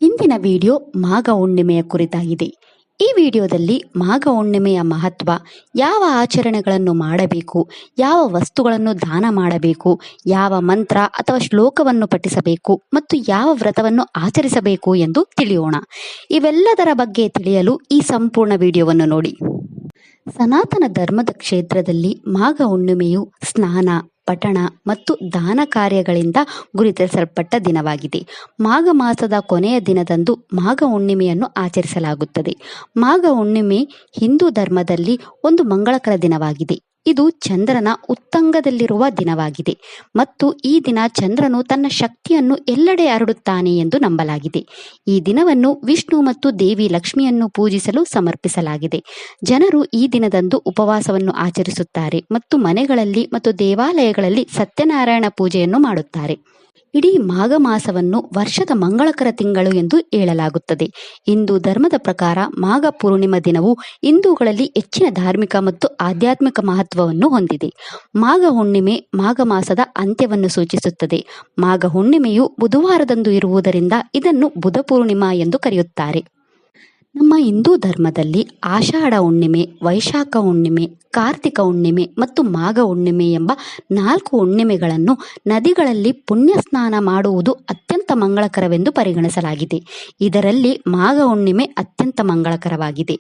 ಇಂದಿನ ವಿಡಿಯೋ ಮಾಘ ಹುಣ್ಣಿಮೆಯ ಕುರಿತಾಗಿದೆ. ಈ ವಿಡಿಯೋದಲ್ಲಿ ಮಾಘ ಹುಣ್ಣಿಮೆಯ ಮಹತ್ವ, ಯಾವ ಆಚರಣೆಗಳನ್ನು ಮಾಡಬೇಕು, ಯಾವ ವಸ್ತುಗಳನ್ನು ದಾನ ಮಾಡಬೇಕು, ಯಾವ ಮಂತ್ರ ಅಥವಾ ಶ್ಲೋಕವನ್ನು ಪಠಿಸಬೇಕು ಮತ್ತು ಯಾವ ವ್ರತವನ್ನು ಆಚರಿಸಬೇಕು ಎಂದು ತಿಳಿಯೋಣ. ಇವೆಲ್ಲದರ ಬಗ್ಗೆ ತಿಳಿಯಲು ಈ ಸಂಪೂರ್ಣ ವಿಡಿಯೋವನ್ನು ನೋಡಿ. ಸನಾತನ ಧರ್ಮದ ಕ್ಷೇತ್ರದಲ್ಲಿ ಮಾಘ ಹುಣ್ಣಿಮೆಯು ಸ್ನಾನ, ಪಠಣ ಮತ್ತು ದಾನ ಕಾರ್ಯಗಳಿಂದ ಗುರುತಿಸಲ್ಪಟ್ಟ ದಿನವಾಗಿದೆ. ಮಾಘ ಮಾಸದ ಕೊನೆಯ ದಿನದಂದು ಮಾಘ ಹುಣ್ಣಿಮೆಯನ್ನು ಆಚರಿಸಲಾಗುತ್ತದೆ. ಮಾಘ ಹುಣ್ಣಿಮೆ ಹಿಂದೂ ಧರ್ಮದಲ್ಲಿ ಒಂದು ಮಂಗಳಕರ ದಿನವಾಗಿದೆ. ಇದು ಚಂದ್ರನ ಉತ್ತುಂಗದಲ್ಲಿರುವ ದಿನವಾಗಿದೆ ಮತ್ತು ಈ ದಿನ ಚಂದ್ರನು ತನ್ನ ಶಕ್ತಿಯನ್ನು ಎಲ್ಲೆಡೆ ಹರಡುತ್ತಾನೆ ಎಂದು ನಂಬಲಾಗಿದೆ. ಈ ದಿನವನ್ನು ವಿಷ್ಣು ಮತ್ತು ದೇವಿ ಲಕ್ಷ್ಮಿಯನ್ನು ಪೂಜಿಸಲು ಸಮರ್ಪಿಸಲಾಗಿದೆ. ಜನರು ಈ ದಿನದಂದು ಉಪವಾಸವನ್ನು ಆಚರಿಸುತ್ತಾರೆ ಮತ್ತು ಮನೆಗಳಲ್ಲಿ ಮತ್ತು ದೇವಾಲಯಗಳಲ್ಲಿ ಸತ್ಯನಾರಾಯಣ ಪೂಜೆಯನ್ನು ಮಾಡುತ್ತಾರೆ. ಇಡೀ ಮಾಘ ಮಾಸವನ್ನು ವರ್ಷದ ಮಂಗಳಕರ ತಿಂಗಳು ಎಂದು ಹೇಳಲಾಗುತ್ತದೆ. ಹಿಂದೂ ಧರ್ಮದ ಪ್ರಕಾರ ಮಾಘ ಪೂರ್ಣಿಮಾ ದಿನವು ಹಿಂದೂಗಳಲ್ಲಿ ಹೆಚ್ಚಿನ ಧಾರ್ಮಿಕ ಮತ್ತು ಆಧ್ಯಾತ್ಮಿಕ ಮಹತ್ವವನ್ನು ಹೊಂದಿದೆ. ಮಾಘ ಹುಣ್ಣಿಮೆ ಮಾಘ ಮಾಸದ ಅಂತ್ಯವನ್ನು ಸೂಚಿಸುತ್ತದೆ. ಮಾಘ ಹುಣ್ಣಿಮೆಯು ಬುಧವಾರದಂದು ಇರುವುದರಿಂದ ಇದನ್ನು ಬುಧ ಪೂರ್ಣಿಮಾ ಎಂದು ಕರೆಯುತ್ತಾರೆ. ನಮ್ಮ ಹಿಂದೂ ಧರ್ಮದಲ್ಲಿ ಆಷಾಢ ಹುಣ್ಣಿಮೆ, ವೈಶಾಖ ಹುಣ್ಣಿಮೆ, ಕಾರ್ತಿಕ ಹುಣ್ಣಿಮೆ ಮತ್ತು ಮಾಘ ಹುಣ್ಣಿಮೆ ಎಂಬ 4 ಹುಣ್ಣಿಮೆಗಳನ್ನು ನದಿಗಳಲ್ಲಿ ಪುಣ್ಯ ಸ್ನಾನ ಮಾಡುವುದು ಅತ್ಯಂತ ಮಂಗಳಕರವೆಂದು ಪರಿಗಣಿಸಲಾಗಿದೆ. ಇದರಲ್ಲಿ ಮಾಘ ಹುಣ್ಣಿಮೆ ಅತ್ಯಂತ ಮಂಗಳಕರವಾಗಿದೆ.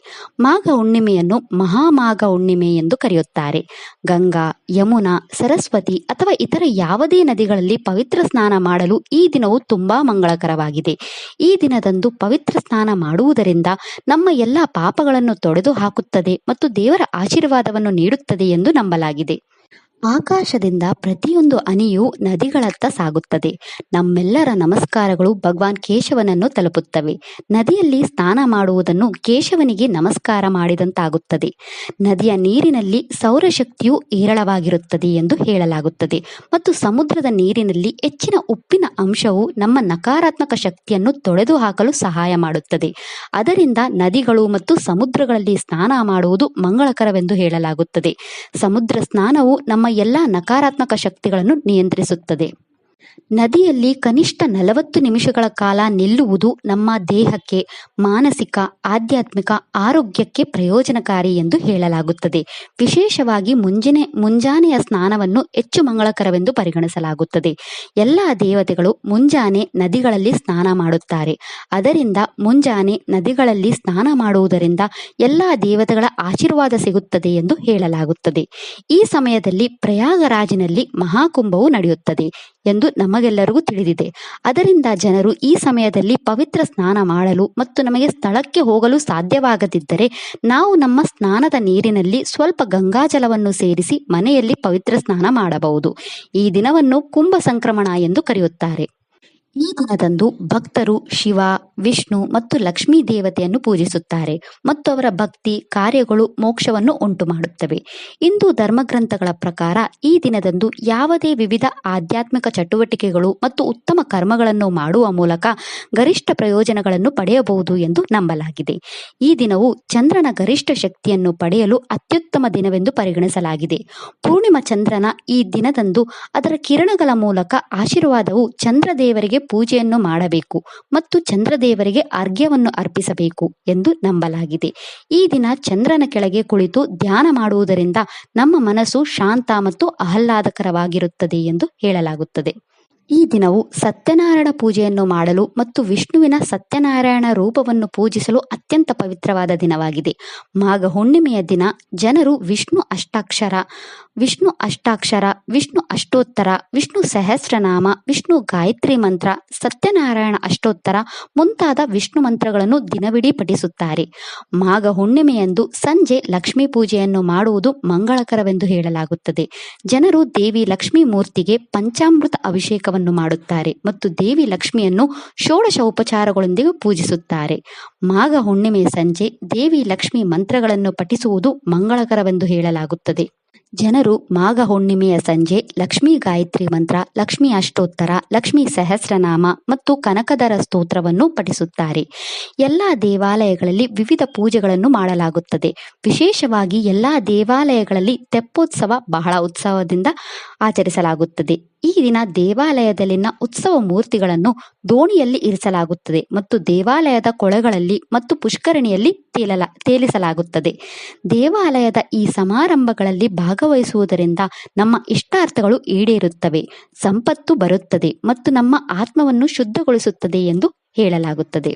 ಮಾಘ ಹುಣ್ಣಿಮೆಯನ್ನು ಮಹಾಮಾಘ ಹುಣ್ಣಿಮೆ ಎಂದು ಕರೆಯುತ್ತಾರೆ. ಗಂಗಾ, ಯಮುನಾ, ಸರಸ್ವತಿ ಅಥವಾ ಇತರ ಯಾವುದೇ ನದಿಗಳಲ್ಲಿ ಪವಿತ್ರ ಸ್ನಾನ ಮಾಡಲು ಈ ದಿನವು ತುಂಬಾ ಮಂಗಳಕರವಾಗಿದೆ. ಈ ದಿನದಂದು ಪವಿತ್ರ ಸ್ನಾನ ಮಾಡುವುದರಿಂದ ನಮ್ಮ ಎಲ್ಲ ಪಾಪಗಳನ್ನು ತೊಡೆದು ಹಾಕುತ್ತದೆ ಮತ್ತು ದೇವರ ಆಶೀರ್ವಾದವನ್ನು ನೀಡುತ್ತದೆ ಎಂದು ನಂಬಲಾಗಿದೆ. ಆಕಾಶದಿಂದ ಪ್ರತಿಯೊಂದು ಹನಿಯು ನದಿಗಳತ್ತ ಸಾಗುತ್ತದೆ. ನಮ್ಮೆಲ್ಲರ ನಮಸ್ಕಾರಗಳು ಭಗವಾನ್ ಕೇಶವನನ್ನು ತಲುಪುತ್ತವೆ. ನದಿಯಲ್ಲಿ ಸ್ನಾನ ಮಾಡುವುದನ್ನು ಕೇಶವನಿಗೆ ನಮಸ್ಕಾರ ಮಾಡಿದಂತಾಗುತ್ತದೆ. ನದಿಯ ನೀರಿನಲ್ಲಿ ಸೌರಶಕ್ತಿಯು ಹೇರಳವಾಗಿರುತ್ತದೆ ಎಂದು ಹೇಳಲಾಗುತ್ತದೆ ಮತ್ತು ಸಮುದ್ರದ ನೀರಿನಲ್ಲಿ ಹೆಚ್ಚಿನ ಉಪ್ಪಿನ ಅಂಶವು ನಮ್ಮ ನಕಾರಾತ್ಮಕ ಶಕ್ತಿಯನ್ನು ತೊಡೆದು ಹಾಕಲು ಸಹಾಯ ಮಾಡುತ್ತದೆ. ಅದರಿಂದ ನದಿಗಳು ಮತ್ತು ಸಮುದ್ರಗಳಲ್ಲಿ ಸ್ನಾನ ಮಾಡುವುದು ಮಂಗಳಕರವೆಂದು ಹೇಳಲಾಗುತ್ತದೆ. ಸಮುದ್ರ ಸ್ನಾನವು ನಮ್ಮ ಎಲ್ಲ ನಕಾರಾತ್ಮಕ ಶಕ್ತಿಗಳನ್ನು ನಿಯಂತ್ರಿಸುತ್ತದೆ. ನದಿಯಲ್ಲಿ ಕನಿಷ್ಠ 40 ನಿಮಿಷಗಳ ಕಾಲ ನಿಲ್ಲುವುದು ನಮ್ಮ ದೇಹಕ್ಕೆ, ಮಾನಸಿಕ, ಆಧ್ಯಾತ್ಮಿಕ ಆರೋಗ್ಯಕ್ಕೆ ಪ್ರಯೋಜನಕಾರಿ ಎಂದು ಹೇಳಲಾಗುತ್ತದೆ. ವಿಶೇಷವಾಗಿ ಮುಂಜಾನೆಯ ಸ್ನಾನವನ್ನು ಹೆಚ್ಚು ಮಂಗಳಕರವೆಂದು ಪರಿಗಣಿಸಲಾಗುತ್ತದೆ. ಎಲ್ಲ ದೇವತೆಗಳು ಮುಂಜಾನೆ ನದಿಗಳಲ್ಲಿ ಸ್ನಾನ ಮಾಡುತ್ತಾರೆ. ಅದರಿಂದ ಮುಂಜಾನೆ ನದಿಗಳಲ್ಲಿ ಸ್ನಾನ ಮಾಡುವುದರಿಂದ ಎಲ್ಲ ದೇವತೆಗಳ ಆಶೀರ್ವಾದ ಸಿಗುತ್ತದೆ ಎಂದು ಹೇಳಲಾಗುತ್ತದೆ. ಈ ಸಮಯದಲ್ಲಿ ಪ್ರಯಾಗರಾಜಿನಲ್ಲಿ ಮಹಾಕುಂಭವು ನಡೆಯುತ್ತದೆ ಎಂದು ನಮಗೆಲ್ಲರಿಗೂ ತಿಳಿದಿದೆ. ಅದರಿಂದ ಜನರು ಈ ಸಮಯದಲ್ಲಿ ಪವಿತ್ರ ಸ್ನಾನ ಮಾಡಲು ಮತ್ತು ನಮಗೆ ಸ್ಥಳಕ್ಕೆ ಹೋಗಲು ಸಾಧ್ಯವಾಗದಿದ್ದರೆ ನಾವು ನಮ್ಮ ಸ್ನಾನದ ನೀರಿನಲ್ಲಿ ಸ್ವಲ್ಪ ಗಂಗಾಜಲವನ್ನು ಸೇರಿಸಿ ಮನೆಯಲ್ಲಿ ಪವಿತ್ರ ಸ್ನಾನ ಮಾಡಬಹುದು. ಈ ದಿನವನ್ನು ಕುಂಭ ಸಂಕ್ರಮಣ ಎಂದು ಕರೆಯುತ್ತಾರೆ. ಈ ದಿನದಂದು ಭಕ್ತರು ಶಿವ, ವಿಷ್ಣು ಮತ್ತು ಲಕ್ಷ್ಮೀ ದೇವತೆಯನ್ನು ಪೂಜಿಸುತ್ತಾರೆ ಮತ್ತು ಅವರ ಭಕ್ತಿ ಕಾರ್ಯಗಳು ಮೋಕ್ಷವನ್ನು ಉಂಟು ಮಾಡುತ್ತವೆ. ಹಿಂದೂ ಧರ್ಮಗ್ರಂಥಗಳ ಪ್ರಕಾರ ಈ ದಿನದಂದು ಯಾವುದೇ ವಿವಿಧ ಆಧ್ಯಾತ್ಮಿಕ ಚಟುವಟಿಕೆಗಳು ಮತ್ತು ಉತ್ತಮ ಕರ್ಮಗಳನ್ನು ಮಾಡುವ ಮೂಲಕ ಗರಿಷ್ಠ ಪ್ರಯೋಜನಗಳನ್ನು ಪಡೆಯಬಹುದು ಎಂದು ನಂಬಲಾಗಿದೆ. ಈ ದಿನವು ಚಂದ್ರನ ಗರಿಷ್ಠ ಶಕ್ತಿಯನ್ನು ಪಡೆಯಲು ಅತ್ಯುತ್ತಮ ದಿನವೆಂದು ಪರಿಗಣಿಸಲಾಗಿದೆ. ಪೂರ್ಣಿಮಾ ಚಂದ್ರನ ಈ ದಿನದಂದು ಅದರ ಕಿರಣಗಳ ಮೂಲಕ ಆಶೀರ್ವಾದವು ಚಂದ್ರದೇವರಿಗೆ ಪೂಜೆಯನ್ನು ಮಾಡಬೇಕು ಮತ್ತು ಚಂದ್ರದೇವರಿಗೆ ಅರ್ಘ್ಯವನ್ನು ಅರ್ಪಿಸಬೇಕು ಎಂದು ನಂಬಲಾಗಿದೆ. ಈ ದಿನ ಚಂದ್ರನ ಕೆಳಗೆ ಕುಳಿತು ಧ್ಯಾನ ಮಾಡುವುದರಿಂದ ನಮ್ಮ ಮನಸ್ಸು ಶಾಂತ ಮತ್ತು ಆಹ್ಲಾದಕರವಾಗಿರುತ್ತದೆ ಎಂದು ಹೇಳಲಾಗುತ್ತದೆ. ಈ ದಿನವು ಸತ್ಯನಾರಾಯಣ ಪೂಜೆಯನ್ನು ಮಾಡಲು ಮತ್ತು ವಿಷ್ಣುವಿನ ಸತ್ಯನಾರಾಯಣ ರೂಪವನ್ನು ಪೂಜಿಸಲು ಅತ್ಯಂತ ಪವಿತ್ರವಾದ ದಿನವಾಗಿದೆ. ಮಾಘ ಹುಣ್ಣಿಮೆಯ ದಿನ ಜನರು ವಿಷ್ಣು ಅಷ್ಟಾಕ್ಷರ, ವಿಷ್ಣು ಅಷ್ಟೋತ್ತರ, ವಿಷ್ಣು ಸಹಸ್ರನಾಮ, ವಿಷ್ಣು ಗಾಯತ್ರಿ ಮಂತ್ರ, ಸತ್ಯನಾರಾಯಣ ಅಷ್ಟೋತ್ತರ ಮುಂತಾದ ವಿಷ್ಣು ಮಂತ್ರಗಳನ್ನು ದಿನವಿಡೀ ಪಠಿಸುತ್ತಾರೆ. ಮಾಘ ಹುಣ್ಣಿಮೆಯಂದು ಸಂಜೆ ಲಕ್ಷ್ಮೀ ಪೂಜೆಯನ್ನು ಮಾಡುವುದು ಮಂಗಳಕರವೆಂದು ಹೇಳಲಾಗುತ್ತದೆ. ಜನರು ದೇವಿ ಲಕ್ಷ್ಮೀ ಮೂರ್ತಿಗೆ ಪಂಚಾಮೃತ ಅಭಿಷೇಕವನ್ನು ಮಾಡುತ್ತಾರೆ ಮತ್ತು ದೇವಿ ಲಕ್ಷ್ಮಿಯನ್ನು ಷೋಡಶ ಉಪಚಾರಗಳೊಂದಿಗೆ ಪೂಜಿಸುತ್ತಾರೆ. ಮಾಘ ಹುಣ್ಣಿಮೆ ಸಂಜೆ ದೇವಿ ಲಕ್ಷ್ಮಿ ಮಂತ್ರಗಳನ್ನು ಪಠಿಸುವುದು ಮಂಗಳಕರವೆಂದು ಹೇಳಲಾಗುತ್ತದೆ. ಜನರು ಮಾಘ ಹುಣ್ಣಿಮೆಯ ಸಂಜೆ ಲಕ್ಷ್ಮೀ ಗಾಯತ್ರಿ ಮಂತ್ರ, ಲಕ್ಷ್ಮೀ ಅಷ್ಟೋತ್ತರ, ಲಕ್ಷ್ಮೀ ಸಹಸ್ರನಾಮ ಮತ್ತು ಕನಕದರ ಸ್ತೋತ್ರವನ್ನು ಪಠಿಸುತ್ತಾರೆ. ಎಲ್ಲ ದೇವಾಲಯಗಳಲ್ಲಿ ವಿವಿಧ ಪೂಜೆಗಳನ್ನು ಮಾಡಲಾಗುತ್ತದೆ. ವಿಶೇಷವಾಗಿ ಎಲ್ಲ ದೇವಾಲಯಗಳಲ್ಲಿ ತೆಪ್ಪೋತ್ಸವ ಬಹಳ ಉತ್ಸವದಿಂದ ಆಚರಿಸಲಾಗುತ್ತದೆ. ಈ ದಿನ ದೇವಾಲಯದಲ್ಲಿನ ಉತ್ಸವ ಮೂರ್ತಿಗಳನ್ನು ದೋಣಿಯಲ್ಲಿ ಇರಿಸಲಾಗುತ್ತದೆ ಮತ್ತು ದೇವಾಲಯದ ಕೊಳಗಳಲ್ಲಿ ಮತ್ತು ಪುಷ್ಕರಣಿಯಲ್ಲಿ ತೇಲಿಸಲಾಗುತ್ತದೆ. ದೇವಾಲಯದ ಈ ಸಮಾರಂಭಗಳಲ್ಲಿ ಭಾಗವಹಿಸುವುದರಿಂದ ನಮ್ಮ ಇಷ್ಟಾರ್ಥಗಳು ಈಡೇರುತ್ತವೆ, ಸಂಪತ್ತು ಬರುತ್ತದೆ ಮತ್ತು ನಮ್ಮ ಆತ್ಮವನ್ನು ಶುದ್ಧಗೊಳಿಸುತ್ತದೆ ಎಂದು ಹೇಳಲಾಗುತ್ತದೆ.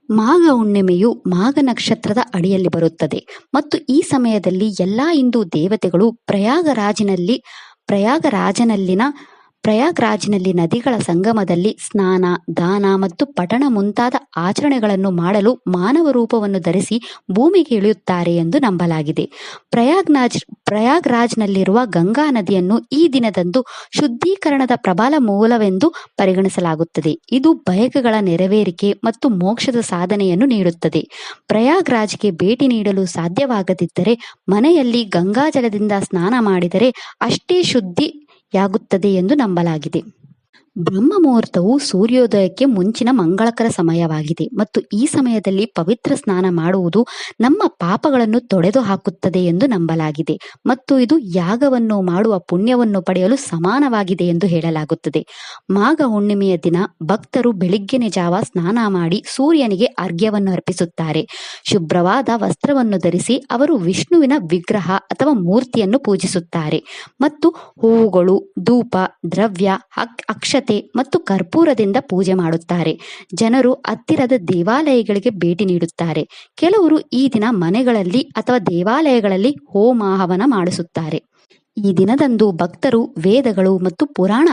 ಮಾಘ ಹುಣ್ಣಿಮೆಯು ಮಾಘ ನಕ್ಷತ್ರದ ಅಡಿಯಲ್ಲಿ ಬರುತ್ತದೆ ಮತ್ತು ಈ ಸಮಯದಲ್ಲಿ ಎಲ್ಲಾ ಹಿಂದೂ ದೇವತೆಗಳು ಪ್ರಯಾಗರಾಜ್ನಲ್ಲಿ ನದಿಗಳ ಸಂಗಮದಲ್ಲಿ ಸ್ನಾನ, ದಾನ ಮತ್ತು ಪಠಣ ಮುಂತಾದ ಆಚರಣೆಗಳನ್ನು ಮಾಡಲು ಮಾನವ ರೂಪವನ್ನು ಧರಿಸಿ ಭೂಮಿಗೆ ಇಳಿಯುತ್ತಾರೆ ಎಂದು ನಂಬಲಾಗಿದೆ. ಪ್ರಯಾಗ್ರಾಜ್ನಲ್ಲಿರುವ ಗಂಗಾ ನದಿಯನ್ನು ಈ ದಿನದಂದು ಶುದ್ಧೀಕರಣದ ಪ್ರಬಲ ಮೂಲವೆಂದು ಪರಿಗಣಿಸಲಾಗುತ್ತದೆ. ಇದು ಬಯಕೆಗಳ ನೆರವೇರಿಕೆ ಮತ್ತು ಮೋಕ್ಷದ ಸಾಧನೆಯನ್ನು ನೀಡುತ್ತದೆ. ಪ್ರಯಾಗ್ರಾಜ್ಗೆ ಭೇಟಿ ನೀಡಲು ಸಾಧ್ಯವಾಗದಿದ್ದರೆ ಮನೆಯಲ್ಲಿ ಗಂಗಾಜಲದಿಂದ ಸ್ನಾನ ಮಾಡಿದರೆ ಅಷ್ಟೇ ಶುದ್ಧಿಯಾಗುತ್ತದೆ ಎಂದು ನಂಬಲಾಗಿದೆ. ಬ್ರಹ್ಮ ಮುಹೂರ್ತವು ಸೂರ್ಯೋದಯಕ್ಕೆ ಮುಂಚಿನ ಮಂಗಳಕರ ಸಮಯವಾಗಿದೆ ಮತ್ತು ಈ ಸಮಯದಲ್ಲಿ ಪವಿತ್ರ ಸ್ನಾನ ಮಾಡುವುದು ನಮ್ಮ ಪಾಪಗಳನ್ನು ತೊಡೆದು ಹಾಕುತ್ತದೆ ಎಂದು ನಂಬಲಾಗಿದೆ ಮತ್ತು ಇದು ಯಾಗವನ್ನು ಮಾಡುವ ಪುಣ್ಯವನ್ನು ಪಡೆಯಲು ಸಮಾನವಾಗಿದೆ ಎಂದು ಹೇಳಲಾಗುತ್ತದೆ. ಮಾಘ ಹುಣ್ಣಿಮೆಯ ದಿನ ಭಕ್ತರು ಬೆಳಿಗ್ಗೆನೆ ಜಾವ ಸ್ನಾನ ಮಾಡಿ ಸೂರ್ಯನಿಗೆ ಅರ್ಘ್ಯವನ್ನು ಅರ್ಪಿಸುತ್ತಾರೆ. ಶುಭ್ರವಾದ ವಸ್ತ್ರವನ್ನು ಧರಿಸಿ ಅವರು ವಿಷ್ಣುವಿನ ವಿಗ್ರಹ ಅಥವಾ ಮೂರ್ತಿಯನ್ನು ಪೂಜಿಸುತ್ತಾರೆ ಮತ್ತು ಹೂವುಗಳು, ಧೂಪ, ದ್ರವ್ಯ, ಅಕ್ಷತೆ ಮತ್ತು ಕರ್ಪೂರದಿಂದ ಪೂಜೆ ಮಾಡುತ್ತಾರೆ. ಜನರು ಹತ್ತಿರದ ದೇವಾಲಯಗಳಿಗೆ ಭೇಟಿ ನೀಡುತ್ತಾರೆ. ಕೆಲವರು ಈ ದಿನ ಮನೆಗಳಲ್ಲಿ ಅಥವಾ ದೇವಾಲಯಗಳಲ್ಲಿ ಹೋಮ ಹವನ ಮಾಡಿಸುತ್ತಾರೆ. ಈ ದಿನದಂದು ಭಕ್ತರು ವೇದಗಳು ಮತ್ತು ಪುರಾಣ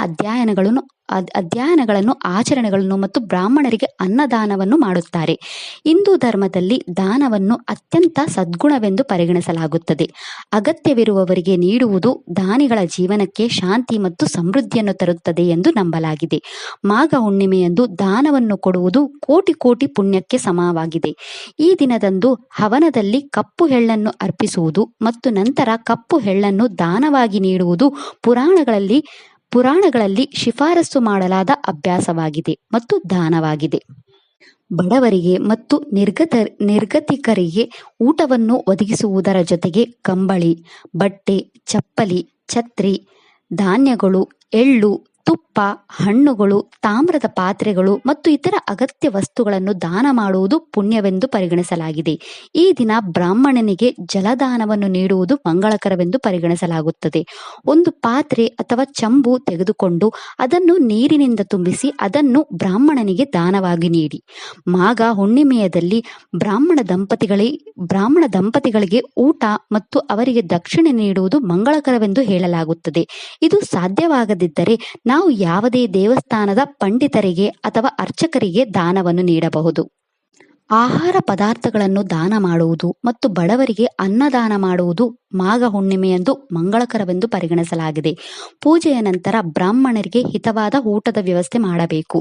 ಅಧ್ಯಯನಗಳನ್ನು ಆಚರಣೆಗಳನ್ನು ಮತ್ತು ಬ್ರಾಹ್ಮಣರಿಗೆ ಅನ್ನದಾನವನ್ನು ಮಾಡುತ್ತಾರೆ. ಹಿಂದೂ ಧರ್ಮದಲ್ಲಿ ದಾನವನ್ನು ಅತ್ಯಂತ ಸದ್ಗುಣವೆಂದು ಪರಿಗಣಿಸಲಾಗುತ್ತದೆ. ಅಗತ್ಯವಿರುವವರಿಗೆ ನೀಡುವುದು ದಾನಿಗಳ ಜೀವನಕ್ಕೆ ಶಾಂತಿ ಮತ್ತು ಸಮೃದ್ಧಿಯನ್ನು ತರುತ್ತದೆ ಎಂದು ನಂಬಲಾಗಿದೆ. ಮಾಘ ಹುಣ್ಣಿಮೆಯಂದು ದಾನವನ್ನು ಕೊಡುವುದು ಕೋಟಿ ಕೋಟಿ ಪುಣ್ಯಕ್ಕೆ ಸಮವಾಗಿದೆ. ಈ ದಿನದಂದು ಹವನದಲ್ಲಿ ಕಪ್ಪು ಎಳ್ಳನ್ನು ಅರ್ಪಿಸುವುದು ಮತ್ತು ನಂತರ ಕಪ್ಪು ಎಳ್ಳನ್ನು ದಾನವಾಗಿ ನೀಡುವುದು ಪುರಾಣಗಳಲ್ಲಿ ಶಿಫಾರಸು ಮಾಡಲಾದ ಅಭ್ಯಾಸವಾಗಿದೆ ಮತ್ತು ದಾನವಾಗಿದೆ. ಬಡವರಿಗೆ ಮತ್ತು ನಿರ್ಗತಿಕರಿಗೆ ಊಟವನ್ನು ಒದಗಿಸುವುದರ ಜೊತೆಗೆ ಕಂಬಳಿ, ಬಟ್ಟೆ, ಚಪ್ಪಲಿ, ಛತ್ರಿ, ಧಾನ್ಯಗಳು, ಎಳ್ಳು, ತುಪ್ಪ, ಹಣ್ಣುಗಳು, ತಾಮ್ರದ ಪಾತ್ರೆಗಳು ಮತ್ತು ಇತರ ಅಗತ್ಯ ವಸ್ತುಗಳನ್ನು ದಾನ ಮಾಡುವುದು ಪುಣ್ಯವೆಂದು ಪರಿಗಣಿಸಲಾಗಿದೆ. ಈ ದಿನ ಬ್ರಾಹ್ಮಣನಿಗೆ ಜಲದಾನವನ್ನು ನೀಡುವುದು ಮಂಗಳಕರವೆಂದು ಪರಿಗಣಿಸಲಾಗುತ್ತದೆ. ಒಂದು ಪಾತ್ರೆ ಅಥವಾ ಚಂಬು ತೆಗೆದುಕೊಂಡು ಅದನ್ನು ನೀರಿನಿಂದ ತುಂಬಿಸಿ ಅದನ್ನು ಬ್ರಾಹ್ಮಣನಿಗೆ ದಾನವಾಗಿ ನೀಡಿ. ಮಾಘ ಹುಣ್ಣಿಮೆಯದಲ್ಲಿ ಬ್ರಾಹ್ಮಣ ದಂಪತಿಗಳಿಗೆ ಊಟ ಮತ್ತು ಅವರಿಗೆ ದಕ್ಷಿಣೆ ನೀಡುವುದು ಮಂಗಳಕರವೆಂದು ಹೇಳಲಾಗುತ್ತದೆ. ಇದು ಸಾಧ್ಯವಾಗದಿದ್ದರೆ ನಾವು ಯಾವುದೇ ದೇವಸ್ಥಾನದ ಪಂಡಿತರಿಗೆ ಅಥವಾ ಅರ್ಚಕರಿಗೆ ದಾನವನ್ನು ನೀಡಬಹುದು. ಆಹಾರ ಪದಾರ್ಥಗಳನ್ನು ದಾನ ಮಾಡುವುದು ಮತ್ತು ಬಡವರಿಗೆ ಅನ್ನದಾನ ಮಾಡುವುದು ಮಾಘ ಹುಣ್ಣಿಮೆಯಂದು ಮಂಗಳಕರವೆಂದು ಪರಿಗಣಿಸಲಾಗಿದೆ. ಪೂಜೆಯ ನಂತರ ಬ್ರಾಹ್ಮಣರಿಗೆ ಹಿತವಾದ ಊಟದ ವ್ಯವಸ್ಥೆ ಮಾಡಬೇಕು.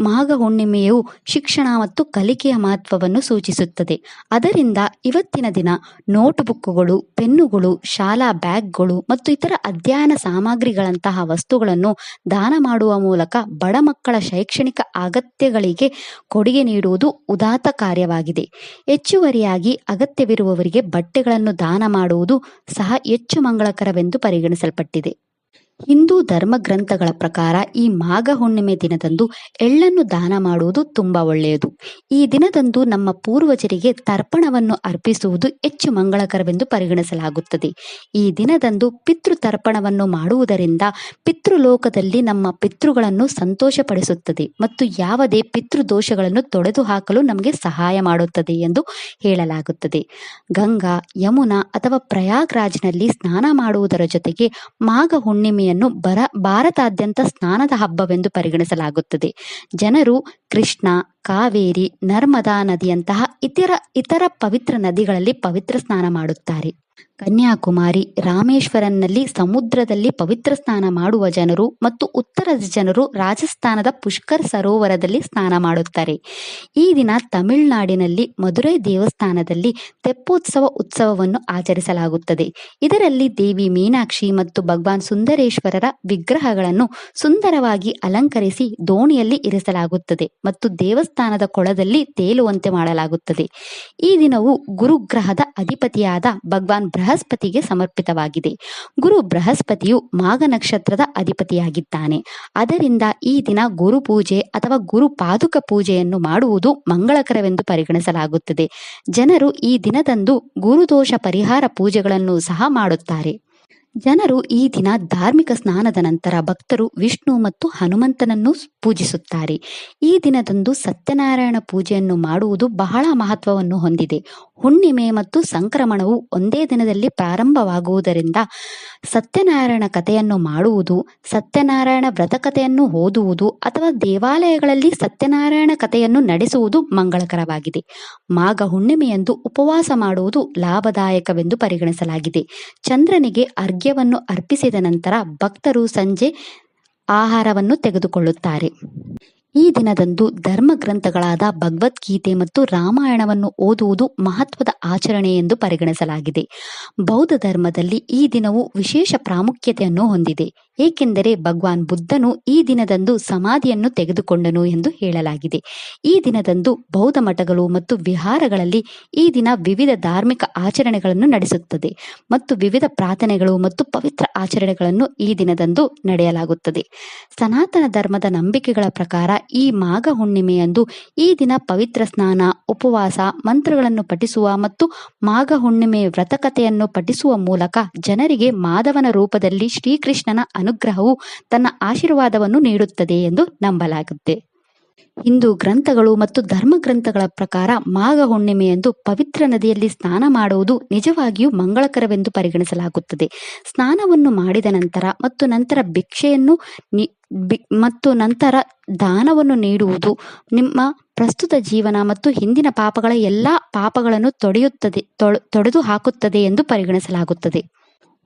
ಮಾಘ ಹುಣ್ಣಿಮೆಯು ಶಿಕ್ಷಣ ಮತ್ತು ಕಲಿಕೆಯ ಮಹತ್ವವನ್ನು ಸೂಚಿಸುತ್ತದೆ. ಅದರಿಂದ ಇವತ್ತಿನ ದಿನ ನೋಟ್ಬುಕ್ಗಳು, ಪೆನ್ನುಗಳು, ಶಾಲಾ ಬ್ಯಾಗ್ಗಳು ಮತ್ತು ಇತರ ಅಧ್ಯಯನ ಸಾಮಗ್ರಿಗಳಂತಹ ವಸ್ತುಗಳನ್ನು ದಾನ ಮಾಡುವ ಮೂಲಕ ಬಡ ಮಕ್ಕಳ ಶೈಕ್ಷಣಿಕ ಅಗತ್ಯಗಳಿಗೆ ಕೊಡುಗೆ ನೀಡುವುದು ಉದಾತ್ತ ಕಾರ್ಯವಾಗಿದೆ. ಹೆಚ್ಚುವರಿಯಾಗಿ ಅಗತ್ಯವಿರುವವರಿಗೆ ಬಟ್ಟೆಗಳನ್ನು ದಾನ ಮಾಡುವುದು ಸಹ ಹೆಚ್ಚು ಮಂಗಳಕರವೆಂದು ಪರಿಗಣಿಸಲ್ಪಟ್ಟಿದೆ. ಹಿಂದೂ ಧರ್ಮಗ್ರಂಥಗಳ ಪ್ರಕಾರ ಈ ಮಾಘ ಹುಣ್ಣಿಮೆ ದಿನದಂದು ಎಳ್ಳನ್ನು ದಾನ ಮಾಡುವುದು ತುಂಬಾ ಒಳ್ಳೆಯದು. ಈ ದಿನದಂದು ನಮ್ಮ ಪೂರ್ವಜರಿಗೆ ತರ್ಪಣವನ್ನು ಅರ್ಪಿಸುವುದು ಹೆಚ್ಚು ಮಂಗಳಕರವೆಂದು ಪರಿಗಣಿಸಲಾಗುತ್ತದೆ. ಈ ದಿನದಂದು ಪಿತೃ ತರ್ಪಣವನ್ನು ಮಾಡುವುದರಿಂದ ಪಿತೃಲೋಕದಲ್ಲಿ ನಮ್ಮ ಪಿತೃಗಳನ್ನು ಸಂತೋಷಪಡಿಸುತ್ತದೆ ಮತ್ತು ಯಾವುದೇ ಪಿತೃದೋಷಗಳನ್ನು ತೊಡೆದು ಹಾಕಲು ನಮಗೆ ಸಹಾಯ ಮಾಡುತ್ತದೆ ಎಂದು ಹೇಳಲಾಗುತ್ತದೆ. ಗಂಗಾ, ಯಮುನಾ ಅಥವಾ ಪ್ರಯಾಗ್ರಾಜ್ನಲ್ಲಿ ಸ್ನಾನ ಮಾಡುವುದರ ಜೊತೆಗೆ ಮಾಘ ಹುಣ್ಣಿಮೆಯನ್ನು ಭಾರತಾದ್ಯಂತ ಸ್ನಾನದ ಹಬ್ಬವೆಂದು ಪರಿಗಣಿಸಲಾಗುತ್ತದೆ. ಜನರು ಕೃಷ್ಣ, ಕಾವೇರಿ, ನರ್ಮದಾ ನದಿಯಂತಹ ಇತರ ಪವಿತ್ರ ನದಿಗಳಲ್ಲಿ ಪವಿತ್ರ ಸ್ನಾನ ಮಾಡುತ್ತಾರೆ. ಕನ್ಯಾಕುಮಾರಿ, ರಾಮೇಶ್ವರನ್ನಲ್ಲಿ ಸಮುದ್ರದಲ್ಲಿ ಪವಿತ್ರ ಸ್ನಾನ ಮಾಡುವ ಜನರು ಮತ್ತು ಉತ್ತರದ ಜನರು ರಾಜಸ್ಥಾನದ ಪುಷ್ಕರ್ ಸರೋವರದಲ್ಲಿ ಸ್ನಾನ ಮಾಡುತ್ತಾರೆ. ಈ ದಿನ ತಮಿಳುನಾಡಿನಲ್ಲಿ ಮಧುರೈ ದೇವಸ್ಥಾನದಲ್ಲಿ ತೆಪ್ಪೋತ್ಸವ ಉತ್ಸವವನ್ನು ಆಚರಿಸಲಾಗುತ್ತದೆ. ಇದರಲ್ಲಿ ದೇವಿ ಮೀನಾಕ್ಷಿ ಮತ್ತು ಭಗವಾನ್ ಸುಂದರೇಶ್ವರರ ವಿಗ್ರಹಗಳನ್ನು ಸುಂದರವಾಗಿ ಅಲಂಕರಿಸಿ ದೋಣಿಯಲ್ಲಿ ಇರಿಸಲಾಗುತ್ತದೆ ಮತ್ತು ದೇವಸ್ಥಾನದ ಕೊಳದಲ್ಲಿ ತೇಲುವಂತೆ ಮಾಡಲಾಗುತ್ತದೆ. ಈ ದಿನವು ಗುರುಗ್ರಹದ ಅಧಿಪತಿಯಾದ ಭಗವಾನ್ ಬೃಹಸ್ಪತಿಗೆ ಸಮರ್ಪಿತವಾಗಿದೆ. ಗುರು ಬೃಹಸ್ಪತಿಯು ಮಾಘ ನಕ್ಷತ್ರದ ಅಧಿಪತಿಯಾಗಿದ್ದಾನೆ. ಅದರಿಂದ ಈ ದಿನ ಗುರು ಪೂಜೆ ಅಥವಾ ಗುರು ಪಾದುಕ ಪೂಜೆಯನ್ನು ಮಾಡುವುದು ಮಂಗಳಕರವೆಂದು ಪರಿಗಣಿಸಲಾಗುತ್ತದೆ. ಜನರು ಈ ದಿನದಂದು ಗುರುದೋಷ ಪರಿಹಾರ ಪೂಜೆಗಳನ್ನು ಸಹ ಮಾಡುತ್ತಾರೆ. ಜನರು ಈ ದಿನ ಧಾರ್ಮಿಕ ಸ್ನಾನದ ನಂತರ ಭಕ್ತರು ವಿಷ್ಣು ಮತ್ತು ಹನುಮಂತನನ್ನು ಪೂಜಿಸುತ್ತಾರೆ. ಈ ದಿನದಂದು ಸತ್ಯನಾರಾಯಣ ಪೂಜೆಯನ್ನು ಮಾಡುವುದು ಬಹಳ ಮಹತ್ವವನ್ನು ಹೊಂದಿದೆ. ಹುಣ್ಣಿಮೆ ಮತ್ತು ಸಂಕ್ರಮಣವು ಒಂದೇ ದಿನದಲ್ಲಿ ಪ್ರಾರಂಭವಾಗುವುದರಿಂದ ಸತ್ಯನಾರಾಯಣ ಕಥೆಯನ್ನು ಮಾಡುವುದು, ಸತ್ಯನಾರಾಯಣ ವ್ರತ ಕಥೆಯನ್ನು ಓದುವುದು ಅಥವಾ ದೇವಾಲಯಗಳಲ್ಲಿ ಸತ್ಯನಾರಾಯಣ ಕಥೆಯನ್ನು ನಡೆಸುವುದು ಮಂಗಳಕರವಾಗಿದೆ. ಮಾಘ ಹುಣ್ಣಿಮೆಯಂದು ಉಪವಾಸ ಮಾಡುವುದು ಲಾಭದಾಯಕವೆಂದು ಪರಿಗಣಿಸಲಾಗಿದೆ. ಚಂದ್ರನಿಗೆ ಅರ್ಘ್ಯವನ್ನು ಅರ್ಪಿಸಿದ ನಂತರ ಭಕ್ತರು ಸಂಜೆ ಆಹಾರವನ್ನು ತೆಗೆದುಕೊಳ್ಳುತ್ತಾರೆ. ಈ ದಿನದಂದು ಧರ್ಮ ಗ್ರಂಥಗಳಾದ ಭಗವದ್ಗೀತೆ ಮತ್ತು ರಾಮಾಯಣವನ್ನು ಓದುವುದು ಮಹತ್ವದ ಆಚರಣೆ ಎಂದು ಪರಿಗಣಿಸಲಾಗಿದೆ. ಬೌದ್ಧ ಧರ್ಮದಲ್ಲಿ ಈ ದಿನವು ವಿಶೇಷ ಪ್ರಾಮುಖ್ಯತೆಯನ್ನು ಹೊಂದಿದೆ, ಏಕೆಂದರೆ ಭಗವಾನ್ ಬುದ್ಧನು ಈ ದಿನದಂದು ಸಮಾಧಿಯನ್ನು ತೆಗೆದುಕೊಂಡನು ಎಂದು ಹೇಳಲಾಗಿದೆ. ಈ ದಿನದಂದು ಬೌದ್ಧ ಮಠಗಳು ಮತ್ತು ವಿಹಾರಗಳಲ್ಲಿ ಈ ದಿನ ವಿವಿಧ ಧಾರ್ಮಿಕ ಆಚರಣೆಗಳನ್ನು ನಡೆಸುತ್ತದೆ ಮತ್ತು ವಿವಿಧ ಪ್ರಾರ್ಥನೆಗಳು ಮತ್ತು ಪವಿತ್ರ ಆಚರಣೆಗಳನ್ನು ಈ ದಿನದಂದು ನಡೆಯಲಾಗುತ್ತದೆ. ಸನಾತನ ಧರ್ಮದ ನಂಬಿಕೆಗಳ ಪ್ರಕಾರ ಈ ಮಾಘ ಹುಣ್ಣಿಮೆಯಂದು ಈ ದಿನ ಪವಿತ್ರ ಸ್ನಾನ, ಉಪವಾಸ, ಮಂತ್ರಗಳನ್ನು ಪಠಿಸುವ ಮತ್ತು ಮಾಘ ಹುಣ್ಣಿಮೆ ವ್ರತಕಥೆಯನ್ನು ಪಠಿಸುವ ಮೂಲಕ ಜನರಿಗೆ ಮಾಧವನ ರೂಪದಲ್ಲಿ ಶ್ರೀಕೃಷ್ಣನ ಅನುಗ್ರಹವು ತನ್ನ ಆಶೀರ್ವಾದವನ್ನು ನೀಡುತ್ತದೆ ಎಂದು ನಂಬಲಾಗುತ್ತೆ. ಹಿಂದೂ ಗ್ರಂಥಗಳು ಮತ್ತು ಧರ್ಮ ಗ್ರಂಥಗಳ ಪ್ರಕಾರ ಮಾಘ ಹುಣ್ಣಿಮೆಯಂದು ಪವಿತ್ರ ನದಿಯಲ್ಲಿ ಸ್ನಾನ ಮಾಡುವುದು ನಿಜವಾಗಿಯೂ ಮಂಗಳಕರವೆಂದು ಪರಿಗಣಿಸಲಾಗುತ್ತದೆ. ಸ್ನಾನವನ್ನು ಮಾಡಿದ ನಂತರ ಮತ್ತು ನಂತರ ಭಿಕ್ಷೆಯನ್ನು ಮತ್ತು ನಂತರ ದಾನವನ್ನು ನೀಡುವುದು ನಿಮ್ಮ ಪ್ರಸ್ತುತ ಜೀವನ ಮತ್ತು ಹಿಂದಿನ ಪಾಪಗಳ ಎಲ್ಲ ಪಾಪಗಳನ್ನು ತೊಡೆದು ಹಾಕುತ್ತದೆ ಎಂದು ಪರಿಗಣಿಸಲಾಗುತ್ತದೆ.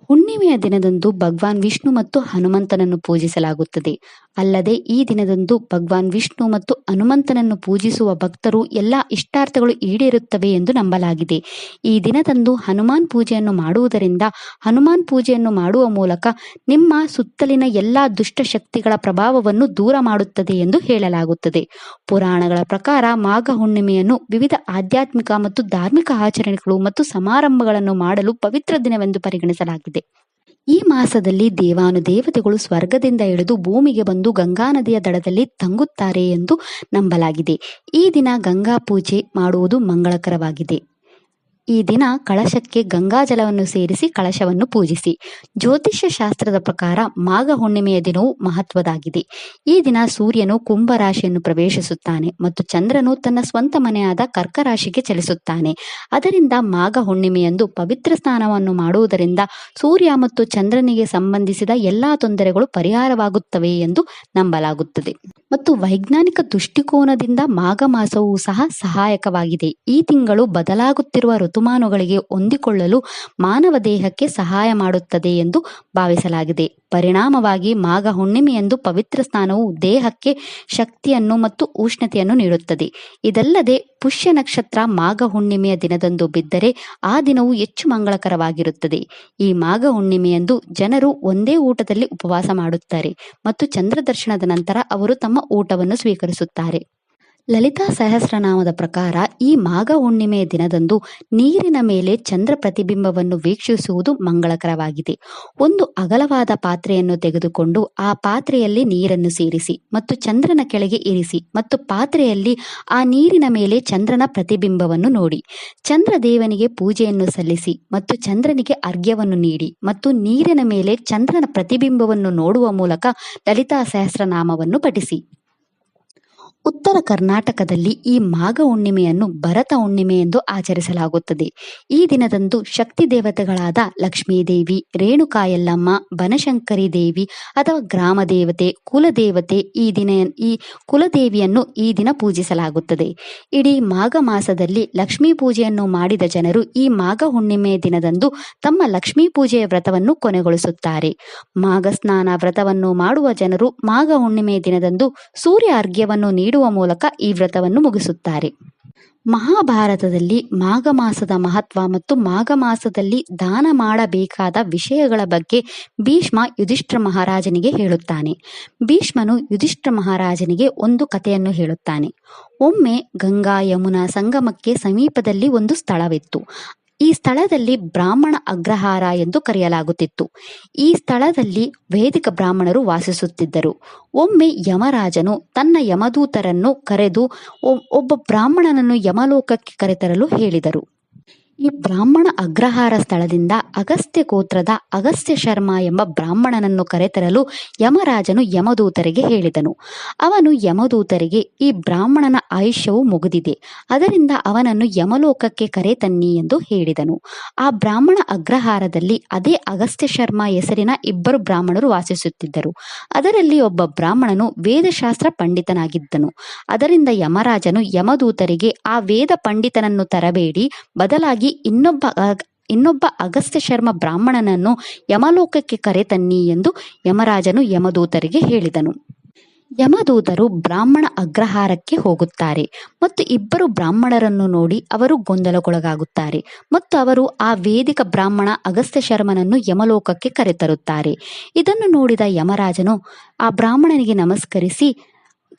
ಹುಣ್ಣಿಮೆಯ ದಿನದಂದು ಭಗವಾನ್ ವಿಷ್ಣು ಮತ್ತು ಹನುಮಂತನನ್ನು ಪೂಜಿಸಲಾಗುತ್ತದೆ. ಅಲ್ಲದೆ ಈ ದಿನದಂದು ಭಗವಾನ್ ವಿಷ್ಣು ಮತ್ತು ಹನುಮಂತನನ್ನು ಪೂಜಿಸುವ ಭಕ್ತರು ಎಲ್ಲ ಇಷ್ಟಾರ್ಥಗಳು ಈಡೇರುತ್ತವೆ ಎಂದು ನಂಬಲಾಗಿದೆ. ಈ ದಿನದಂದು ಹನುಮಾನ್ ಪೂಜೆಯನ್ನು ಮಾಡುವುದರಿಂದ ಹನುಮಾನ್ ಪೂಜೆಯನ್ನು ಮಾಡುವ ಮೂಲಕ ನಿಮ್ಮ ಸುತ್ತಲಿನ ಎಲ್ಲ ದುಷ್ಟ ಶಕ್ತಿಗಳ ಪ್ರಭಾವವನ್ನು ದೂರ ಮಾಡುತ್ತದೆ ಎಂದು ಹೇಳಲಾಗುತ್ತದೆ. ಪುರಾಣಗಳ ಪ್ರಕಾರ ಮಾಘ ಹುಣ್ಣಿಮೆಯನ್ನು ವಿವಿಧ ಆಧ್ಯಾತ್ಮಿಕ ಮತ್ತು ಧಾರ್ಮಿಕ ಆಚರಣೆಗಳು ಮತ್ತು ಸಮಾರಂಭಗಳನ್ನು ಮಾಡಲು ಪವಿತ್ರ ದಿನವೆಂದು ಪರಿಗಣಿಸಲಾಗಿದೆ. ಈ ಮಾಸದಲ್ಲಿ ದೇವಾನುದೇವತೆಗಳು ಸ್ವರ್ಗದಿಂದ ಇಳಿದು ಭೂಮಿಗೆ ಬಂದು ಗಂಗಾ ನದಿಯ ದಡದಲ್ಲಿ ತಂಗುತ್ತಾರೆ ಎಂದು ನಂಬಲಾಗಿದೆ. ಈ ದಿನ ಗಂಗಾ ಪೂಜೆ ಮಾಡುವುದು ಮಂಗಳಕರವಾಗಿದೆ. ಈ ದಿನ ಕಳಶಕ್ಕೆ ಗಂಗಾಜಲವನ್ನು ಸೇರಿಸಿ ಕಳಶವನ್ನು ಪೂಜಿಸಿ. ಜ್ಯೋತಿಷ್ಯ ಶಾಸ್ತ್ರದ ಪ್ರಕಾರ ಮಾಘ ಹುಣ್ಣಿಮೆಯ ದಿನವು ಮಹತ್ವದಾಗಿದೆ. ಈ ದಿನ ಸೂರ್ಯನು ಕುಂಭ ರಾಶಿಯನ್ನು ಪ್ರವೇಶಿಸುತ್ತಾನೆ ಮತ್ತು ಚಂದ್ರನು ತನ್ನ ಸ್ವಂತ ಮನೆಯಾದ ಕರ್ಕ ರಾಶಿಗೆ ಚಲಿಸುತ್ತಾನೆ. ಅದರಿಂದ ಮಾಘ ಹುಣ್ಣಿಮೆಯಂದು ಪವಿತ್ರ ಸ್ನಾನವನ್ನು ಮಾಡುವುದರಿಂದ ಸೂರ್ಯ ಮತ್ತು ಚಂದ್ರನಿಗೆ ಸಂಬಂಧಿಸಿದ ಎಲ್ಲಾ ತೊಂದರೆಗಳು ಪರಿಹಾರವಾಗುತ್ತವೆ ಎಂದು ನಂಬಲಾಗುತ್ತದೆ. ಮತ್ತು ವೈಜ್ಞಾನಿಕ ದೃಷ್ಟಿಕೋನದಿಂದ ಮಾಘ ಮಾಸವೂ ಸಹ ಸಹಾಯಕವಾಗಿದೆ. ಈ ತಿಂಗಳು ಬದಲಾಗುತ್ತಿರುವ ಋತುಮಾನಗಳಿಗೆ ಹೊಂದಿಕೊಳ್ಳಲು ಮಾನವ ದೇಹಕ್ಕೆ ಸಹಾಯ ಮಾಡುತ್ತದೆ ಎಂದು ಭಾವಿಸಲಾಗಿದೆ. ಪರಿಣಾಮವಾಗಿ ಮಾಘ ಹುಣ್ಣಿಮೆಯಂದು ಪವಿತ್ರ ಸ್ನಾನವು ದೇಹಕ್ಕೆ ಶಕ್ತಿಯನ್ನು ಮತ್ತು ಉಷ್ಣತೆಯನ್ನು ನೀಡುತ್ತದೆ. ಇದಲ್ಲದೆ ಪುಷ್ಯ ನಕ್ಷತ್ರ ಮಾಘ ಹುಣ್ಣಿಮೆಯ ದಿನದಂದು ಬಿದ್ದರೆ ಆ ದಿನವು ಹೆಚ್ಚು ಮಂಗಳಕರವಾಗಿರುತ್ತದೆ. ಈ ಮಾಘ ಹುಣ್ಣಿಮೆಯಂದು ಜನರು ಒಂದೇ ಊಟದಲ್ಲಿ ಉಪವಾಸ ಮಾಡುತ್ತಾರೆ ಮತ್ತು ಚಂದ್ರ ದರ್ಶನದ ನಂತರ ಅವರು ತಮ್ಮ ಊಟವನ್ನು ಸ್ವೀಕರಿಸುತ್ತಾರೆ. ಲಲಿತಾ ಸಹಸ್ರನಾಮದ ಪ್ರಕಾರ ಈ ಮಾಘ ಹುಣ್ಣಿಮೆಯ ದಿನದಂದು ನೀರಿನ ಮೇಲೆ ಚಂದ್ರ ಪ್ರತಿಬಿಂಬವನ್ನು ವೀಕ್ಷಿಸುವುದು ಮಂಗಳಕರವಾಗಿದೆ. ಒಂದು ಅಗಲವಾದ ಪಾತ್ರೆಯನ್ನು ತೆಗೆದುಕೊಂಡು ಆ ಪಾತ್ರೆಯಲ್ಲಿ ನೀರನ್ನು ಸೇರಿಸಿ ಮತ್ತು ಚಂದ್ರನ ಕೆಳಗೆ ಇರಿಸಿ ಮತ್ತು ಪಾತ್ರೆಯಲ್ಲಿ ಆ ನೀರಿನ ಮೇಲೆ ಚಂದ್ರನ ಪ್ರತಿಬಿಂಬವನ್ನು ನೋಡಿ. ಚಂದ್ರ ದೇವನಿಗೆ ಪೂಜೆಯನ್ನು ಸಲ್ಲಿಸಿ ಮತ್ತು ಚಂದ್ರನಿಗೆ ಅರ್ಘ್ಯವನ್ನು ನೀಡಿ ಮತ್ತು ನೀರಿನ ಮೇಲೆ ಚಂದ್ರನ ಪ್ರತಿಬಿಂಬವನ್ನು ನೋಡುವ ಮೂಲಕ ಲಲಿತಾ ಸಹಸ್ರನಾಮವನ್ನು ಪಠಿಸಿ. ಉತ್ತರ ಕರ್ನಾಟಕದಲ್ಲಿ ಈ ಮಾಘ ಹುಣ್ಣಿಮೆಯನ್ನು ಭರತ ಹುಣ್ಣಿಮೆ ಎಂದು ಆಚರಿಸಲಾಗುತ್ತದೆ. ಈ ದಿನದಂದು ಶಕ್ತಿ ದೇವತೆಗಳಾದ ಲಕ್ಷ್ಮೀದೇವಿ, ರೇಣುಕಾ ಯಲ್ಲಮ್ಮ, ಬನಶಂಕರಿ ದೇವಿ ಅಥವಾ ಗ್ರಾಮ ದೇವತೆ, ಕುಲದೇವತೆ ಈ ಕುಲದೇವಿಯನ್ನು ಈ ದಿನ ಪೂಜಿಸಲಾಗುತ್ತದೆ. ಇಡೀ ಮಾಘ ಮಾಸದಲ್ಲಿ ಲಕ್ಷ್ಮೀ ಪೂಜೆಯನ್ನು ಮಾಡಿದ ಜನರು ಈ ಮಾಘ ಹುಣ್ಣಿಮೆಯ ದಿನದಂದು ತಮ್ಮ ಲಕ್ಷ್ಮೀ ಪೂಜೆಯ ವ್ರತವನ್ನು ಕೊನೆಗೊಳಿಸುತ್ತಾರೆ. ಮಾಘ ಸ್ನಾನ ವ್ರತವನ್ನು ಮಾಡುವ ಜನರು ಮಾಘ ಹುಣ್ಣಿಮೆಯ ದಿನದಂದು ಸೂರ್ಯ ಅರ್ಘ್ಯವನ್ನು ನೀಡುವ ಮೂಲಕ ಈ ವ್ರತವನ್ನು ಮುಗಿಸುತ್ತಾರೆ. ಮಹಾಭಾರತದಲ್ಲಿ ಮಾಘ ಮಾಸದ ಮಹತ್ವ ಮತ್ತು ಮಾಘ ಮಾಸದಲ್ಲಿ ದಾನ ಮಾಡಬೇಕಾದ ವಿಷಯಗಳ ಬಗ್ಗೆ ಭೀಷ್ಮ ಯುಧಿಷ್ಠಿರ ಮಹಾರಾಜನಿಗೆ ಹೇಳುತ್ತಾನೆ. ಭೀಷ್ಮನು ಯುಧಿಷ್ಠಿರ ಮಹಾರಾಜನಿಗೆ ಒಂದು ಕಥೆಯನ್ನು ಹೇಳುತ್ತಾನೆ. ಒಮ್ಮೆ ಗಂಗಾ ಯಮುನಾ ಸಂಗಮಕ್ಕೆ ಸಮೀಪದಲ್ಲಿ ಒಂದು ಸ್ಥಳವಿತ್ತು. ಈ ಸ್ಥಳದಲ್ಲಿ ಬ್ರಾಹ್ಮಣ ಅಗ್ರಹಾರ ಎಂದು ಕರೆಯಲಾಗುತ್ತಿತ್ತು. ಈ ಸ್ಥಳದಲ್ಲಿ ವೇದಿಕ ಬ್ರಾಹ್ಮಣರು ವಾಸಿಸುತ್ತಿದ್ದರು. ಒಮ್ಮೆ ಯಮರಾಜನು ತನ್ನ ಯಮದೂತರನ್ನು ಕರೆದು ಒಬ್ಬ ಬ್ರಾಹ್ಮಣನನ್ನು ಯಮಲೋಕಕ್ಕೆ ಕರೆತರಲು ಹೇಳಿದರು. ಈ ಬ್ರಾಹ್ಮಣ ಅಗ್ರಹಾರ ಸ್ಥಳದಿಂದ ಅಗಸ್ತ್ಯ ಗೋತ್ರದ ಅಗಸ್ತ್ಯ ಶರ್ಮ ಎಂಬ ಬ್ರಾಹ್ಮಣನನ್ನು ಕರೆತರಲು ಯಮರಾಜನು ಯಮದೂತರಿಗೆ ಹೇಳಿದನು. ಅವನು ಯಮದೂತರಿಗೆ, ಈ ಬ್ರಾಹ್ಮಣನ ಆಯುಷ್ಯವು ಮುಗಿದಿದೆ, ಅದರಿಂದ ಅವನನ್ನು ಯಮಲೋಕಕ್ಕೆ ಕರೆತನ್ನಿ ಎಂದು ಹೇಳಿದನು. ಆ ಬ್ರಾಹ್ಮಣ ಅಗ್ರಹಾರದಲ್ಲಿ ಅದೇ ಅಗಸ್ತ್ಯ ಶರ್ಮ ಹೆಸರಿನ ಇಬ್ಬರು ಬ್ರಾಹ್ಮಣರು ವಾಸಿಸುತ್ತಿದ್ದರು. ಅದರಲ್ಲಿ ಒಬ್ಬ ಬ್ರಾಹ್ಮಣನು ವೇದಶಾಸ್ತ್ರ ಪಂಡಿತನಾಗಿದ್ದನು. ಅದರಿಂದ ಯಮರಾಜನು ಯಮದೂತರಿಗೆ, ಆ ವೇದ ಪಂಡಿತನನ್ನು ತರಬೇಡಿ, ಬದಲಾಗಿ ಇನ್ನೊಬ್ಬ ಅಗಸ್ತ್ಯ ಶರ್ಮ ಬ್ರಾಹ್ಮಣನನ್ನು ಯಮಲೋಕಕ್ಕೆ ಕರೆತನ್ನಿ ಎಂದು ಯಮರಾಜನು ಯಮದೂತರಿಗೆ ಹೇಳಿದನು. ಯಮದೂತರು ಬ್ರಾಹ್ಮಣ ಅಗ್ರಹಾರಕ್ಕೆ ಹೋಗುತ್ತಾರೆ ಮತ್ತು ಇಬ್ಬರು ಬ್ರಾಹ್ಮಣರನ್ನು ನೋಡಿ ಅವರು ಗೊಂದಲಕ್ಕೊಳಗಾಗುತ್ತಾರೆ ಮತ್ತು ಅವರು ಆ ವೇದಿಕ ಬ್ರಾಹ್ಮಣ ಅಗಸ್ತ್ಯ ಶರ್ಮನನ್ನು ಯಮಲೋಕಕ್ಕೆ ಕರೆತರುತ್ತಾರೆ. ಇದನ್ನು ನೋಡಿದ ಯಮರಾಜನು ಆ ಬ್ರಾಹ್ಮಣನಿಗೆ ನಮಸ್ಕರಿಸಿ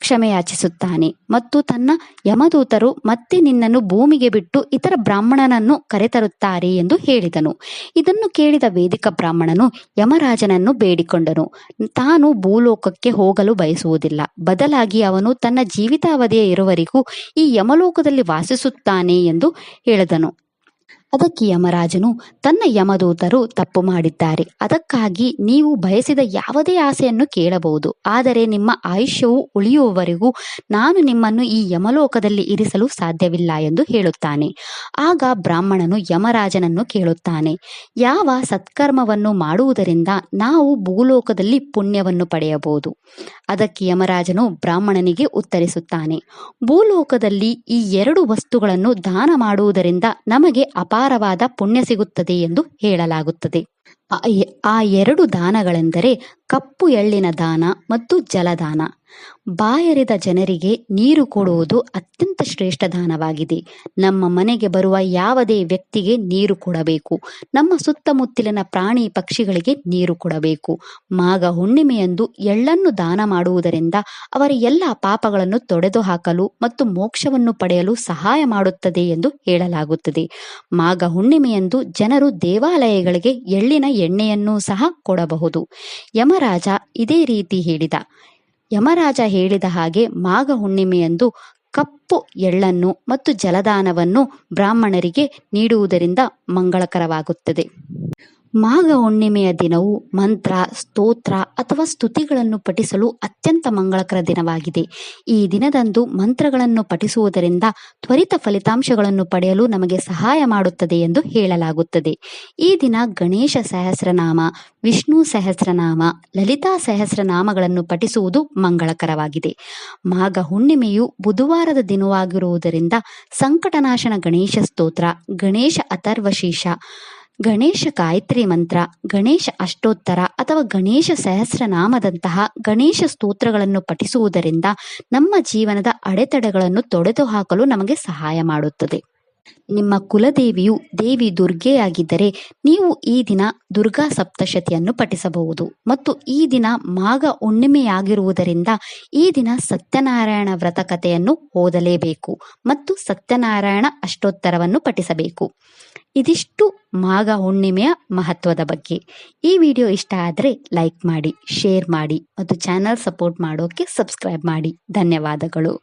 ಕ್ಷಮೆಯಾಚಿಸುತ್ತಾನೆ ಮತ್ತು ತನ್ನ ಯಮದೂತರು ಮತ್ತೆ ನಿನ್ನನ್ನು ಭೂಮಿಗೆ ಬಿಟ್ಟು ಇತರ ಬ್ರಾಹ್ಮಣನನ್ನು ಕರೆತರುತ್ತಾರೆ ಎಂದು ಹೇಳಿದನು. ಇದನ್ನು ಕೇಳಿದ ವೇದಿಕ ಬ್ರಾಹ್ಮಣನು ಯಮರಾಜನನ್ನು ಬೇಡಿಕೊಂಡನು. ತಾನು ಭೂಲೋಕಕ್ಕೆ ಹೋಗಲು ಬಯಸುವುದಿಲ್ಲ, ಬದಲಾಗಿ ಅವನು ತನ್ನ ಜೀವಿತಾವಧಿಯ ಇರುವವರೆಗೂ ಈ ಯಮಲೋಕದಲ್ಲಿ ವಾಸಿಸುತ್ತಾನೆ ಎಂದು ಹೇಳಿದನು. ಅದಕ್ಕೆ ಯಮರಾಜನು, ತನ್ನ ಯಮದೂತರು ತಪ್ಪು ಮಾಡಿದ್ದಾರೆ, ಅದಕ್ಕಾಗಿ ನೀವು ಬಯಸಿದ ಯಾವುದೇ ಆಸೆಯನ್ನು ಕೇಳಬಹುದು, ಆದರೆ ನಿಮ್ಮ ಆಯುಷ್ಯವು ಉಳಿಯುವವರೆಗೂ ನಾನು ನಿಮ್ಮನ್ನು ಈ ಯಮಲೋಕದಲ್ಲಿ ಇರಿಸಲು ಸಾಧ್ಯವಿಲ್ಲ ಎಂದು ಹೇಳುತ್ತಾನೆ. ಆಗ ಬ್ರಾಹ್ಮಣನು ಯಮರಾಜನನ್ನು ಕೇಳುತ್ತಾನೆ, ಯಾವ ಸತ್ಕರ್ಮವನ್ನು ಮಾಡುವುದರಿಂದ ನಾವು ಭೂಲೋಕದಲ್ಲಿ ಪುಣ್ಯವನ್ನು ಪಡೆಯಬಹುದು? ಅದಕ್ಕೆ ಯಮರಾಜನು ಬ್ರಾಹ್ಮಣನಿಗೆ ಉತ್ತರಿಸುತ್ತಾನೆ, ಭೂಲೋಕದಲ್ಲಿ ಈ ಎರಡು ವಸ್ತುಗಳನ್ನು ದಾನ ಮಾಡುವುದರಿಂದ ನಮಗೆ ಅಪಾರವಾದ ಪುಣ್ಯ ಸಿಗುತ್ತದೆ ಎಂದು ಹೇಳಲಾಗುತ್ತದೆ. ಆ ಎರಡು ದಾನಗಳೆಂದರೆ ಕಪ್ಪು ಎಳ್ಳಿನ ದಾನ ಮತ್ತು ಜಲದಾನ. ಬಾಯರಿದ ಜನರಿಗೆ ನೀರು ಕೊಡುವುದು ಅತ್ಯಂತ ಶ್ರೇಷ್ಠ ದಾನವಾಗಿದೆ. ನಮ್ಮ ಮನೆಗೆ ಬರುವ ಯಾವುದೇ ವ್ಯಕ್ತಿಗೆ ನೀರು ಕೊಡಬೇಕು. ನಮ್ಮ ಸುತ್ತಮುತ್ತಲಿನ ಪ್ರಾಣಿ ಪಕ್ಷಿಗಳಿಗೆ ನೀರು ಕೊಡಬೇಕು. ಮಾಘ ಹುಣ್ಣಿಮೆಯಂದು ಎಳ್ಳನ್ನು ದಾನ ಮಾಡುವುದರಿಂದ ಅವರ ಎಲ್ಲ ಪಾಪಗಳನ್ನು ತೊಡೆದು ಹಾಕಲು ಮತ್ತು ಮೋಕ್ಷವನ್ನು ಪಡೆಯಲು ಸಹಾಯ ಮಾಡುತ್ತದೆ ಎಂದು ಹೇಳಲಾಗುತ್ತದೆ. ಮಾಘ ಹುಣ್ಣಿಮೆಯಂದು ಜನರು ದೇವಾಲಯಗಳಿಗೆ ಎಳ್ಳಿನ ಎಣ್ಣೆಯನ್ನೂ ಸಹ ಕೊಡಬಹುದು. ಯಮರಾಜ ಇದೇ ರೀತಿ ಹೇಳಿದ. ಯಮರಾಜ ಹೇಳಿದ ಹಾಗೆ ಮಾಘ ಹುಣ್ಣಿಮೆಯಂದು ಕಪ್ಪು ಎಳ್ಳನ್ನು ಮತ್ತು ಜಲದಾನವನ್ನು ಬ್ರಾಹ್ಮಣರಿಗೆ ನೀಡುವುದರಿಂದ ಮಂಗಳಕರವಾಗುತ್ತದೆ. ಮಾಘ ಹುಣ್ಣಿಮೆಯ ದಿನವು ಮಂತ್ರ, ಸ್ತೋತ್ರ ಅಥವಾ ಸ್ತುತಿಗಳನ್ನು ಪಠಿಸಲು ಅತ್ಯಂತ ಮಂಗಳಕರ ದಿನವಾಗಿದೆ. ಈ ದಿನದಂದು ಮಂತ್ರಗಳನ್ನು ಪಠಿಸುವುದರಿಂದ ತ್ವರಿತ ಫಲಿತಾಂಶಗಳನ್ನು ಪಡೆಯಲು ನಮಗೆ ಸಹಾಯ ಮಾಡುತ್ತದೆ ಎಂದು ಹೇಳಲಾಗುತ್ತದೆ. ಈ ದಿನ ಗಣೇಶ ಸಹಸ್ರನಾಮ, ವಿಷ್ಣು ಸಹಸ್ರನಾಮ, ಲಲಿತಾ ಸಹಸ್ರನಾಮಗಳನ್ನು ಪಠಿಸುವುದು ಮಂಗಳಕರವಾಗಿದೆ. ಮಾಘ ಹುಣ್ಣಿಮೆಯು ಬುಧವಾರದ ದಿನವಾಗಿರುವುದರಿಂದ ಸಂಕಟನಾಶನ ಗಣೇಶ ಸ್ತೋತ್ರ, ಗಣೇಶ ಅಥರ್ವಶೀರ್ಷ, ಗಣೇಶ ಗಾಯತ್ರಿ ಮಂತ್ರ, ಗಣೇಶ ಅಷ್ಟೋತ್ತರ ಅಥವಾ ಗಣೇಶ ಸಹಸ್ರನಾಮದಂತಹ ಗಣೇಶ ಸ್ತೋತ್ರಗಳನ್ನು ಪಠಿಸುವುದರಿಂದ ನಮ್ಮ ಜೀವನದ ಅಡೆತಡೆಗಳನ್ನು ತೊಡೆದು ಹಾಕಲು ನಮಗೆ ಸಹಾಯ ಮಾಡುತ್ತದೆ. ನಿಮ್ಮ ಕುಲದೇವಿಯು ದೇವಿ ದುರ್ಗೆಯಾಗಿದ್ದರೆ ನೀವು ಈ ದಿನ ದುರ್ಗಾ ಸಪ್ತಶತಿಯನ್ನು ಪಠಿಸಬಹುದು ಮತ್ತು ಈ ದಿನ ಮಾಘ ಹುಣ್ಣಿಮೆಯಾಗಿರುವುದರಿಂದ ಈ ದಿನ ಸತ್ಯನಾರಾಯಣ ವ್ರತ ಕಥೆಯನ್ನು ಓದಲೇಬೇಕು ಮತ್ತು ಸತ್ಯನಾರಾಯಣ ಅಷ್ಟೋತ್ತರವನ್ನು ಪಠಿಸಬೇಕು. ಇದಿಷ್ಟು ಮಾಘ ಹುಣ್ಣಿಮೆಯ ಮಹತ್ವದ ಬಗ್ಗೆ. ಈ ವಿಡಿಯೋ ಇಷ್ಟ ಆದರೆ ಲೈಕ್ ಮಾಡಿ, ಶೇರ್ ಮಾಡಿ ಮತ್ತು ಚಾನಲ್ ಸಪೋರ್ಟ್ ಮಾಡೋಕ್ಕೆ ಸಬ್ಸ್ಕ್ರೈಬ್ ಮಾಡಿ. ಧನ್ಯವಾದಗಳು.